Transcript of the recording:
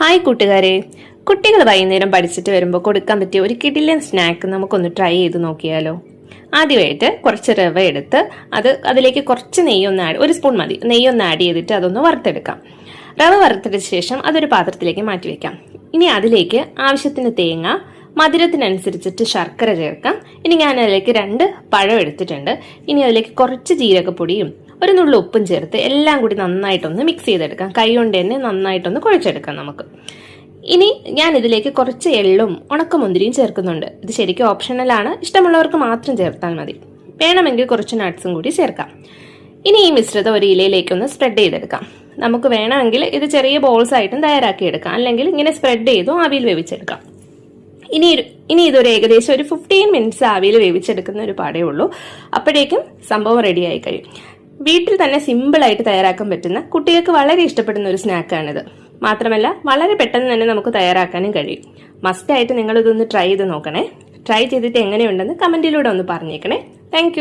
Hi കൂട്ടുകാരെ, കുട്ടികൾ വൈകുന്നേരം പഠിച്ചിട്ട് വരുമ്പോൾ കൊടുക്കാൻ പറ്റിയ ഒരു കിടിലൻ സ്നാക്ക് നമുക്കൊന്ന് ട്രൈ ചെയ്ത് നോക്കിയാലോ. ആദ്യമായിട്ട് കുറച്ച് റവ എടുത്ത് അതിലേക്ക് കുറച്ച് ഒരു സ്പൂൺ മതി നെയ്യൊന്ന് ആഡ് ചെയ്തിട്ട് അതൊന്ന് വറുത്തെടുക്കാം. റവ വറുത്തെടുത്ത ശേഷം അതൊരു പാത്രത്തിലേക്ക് മാറ്റി വെക്കാം. ഇനി അതിലേക്ക് ആവശ്യത്തിന് തേങ്ങ, മധുരത്തിനനുസരിച്ചിട്ട് ശർക്കര ചേർക്കാം. ഇനി ഞാൻ അതിലേക്ക് 2 പഴം എടുത്തിട്ടുണ്ട്. ഇനി അതിലേക്ക് കുറച്ച് ജീരകപ്പൊടിയും ഒരു നുള്ളു ഉപ്പും ചേർത്ത് എല്ലാം കൂടി നന്നായിട്ടൊന്ന് മിക്സ് ചെയ്തെടുക്കാം. കൈ കൊണ്ട് തന്നെ നന്നായിട്ടൊന്ന് കുഴച്ചെടുക്കാം നമുക്ക്. ഇനി ഞാൻ ഇതിലേക്ക് കുറച്ച് എള്ളും ഉണക്കമുന്തിരിയും ചേർക്കുന്നുണ്ട്. ഇത് ശരിക്കും ഓപ്ഷണലാണ്, ഇഷ്ടമുള്ളവർക്ക് മാത്രം ചേർത്താൽ മതി. വേണമെങ്കിൽ കുറച്ച് നട്ട്സും കൂടി ചേർക്കാം. ഇനി ഈ മിശ്രിതം ഒരു ഇലയിലേക്കൊന്ന് സ്പ്രെഡ് ചെയ്തെടുക്കാം. നമുക്ക് വേണമെങ്കിൽ ഇത് ചെറിയ ബോൾസ് ആയിട്ടും തയ്യാറാക്കിയെടുക്കാം, അല്ലെങ്കിൽ ഇങ്ങനെ സ്പ്രെഡ് ചെയ്തും ആവിയിൽ വേവിച്ചെടുക്കാം. ഇനി ഇതൊരു ഏകദേശം ഒരു 15 മിനിറ്റ്സ് ആവിയിൽ വേവിച്ചെടുക്കുന്ന ഒരു പാടേ ഉള്ളൂ. അപ്പോഴേക്കും സംഭവം റെഡി ആയി കഴിയും. വീട്ടിൽ തന്നെ സിമ്പിളായിട്ട് തയ്യാറാക്കാൻ പറ്റുന്ന, കുട്ടികൾക്ക് വളരെ ഇഷ്ടപ്പെടുന്ന ഒരു സ്നാക്കാണിത്. മാത്രമല്ല വളരെ പെട്ടെന്ന് തന്നെ നമുക്ക് തയ്യാറാക്കാനും കഴിയും. മസ്റ്റായിട്ട് നിങ്ങൾ ഇതൊന്ന് ട്രൈ ചെയ്ത് നോക്കണേ. ട്രൈ ചെയ്തിട്ട് എങ്ങനെയുണ്ടെന്ന് കമന്റിലൂടെ ഒന്ന് പറഞ്ഞേക്കണേ. താങ്ക്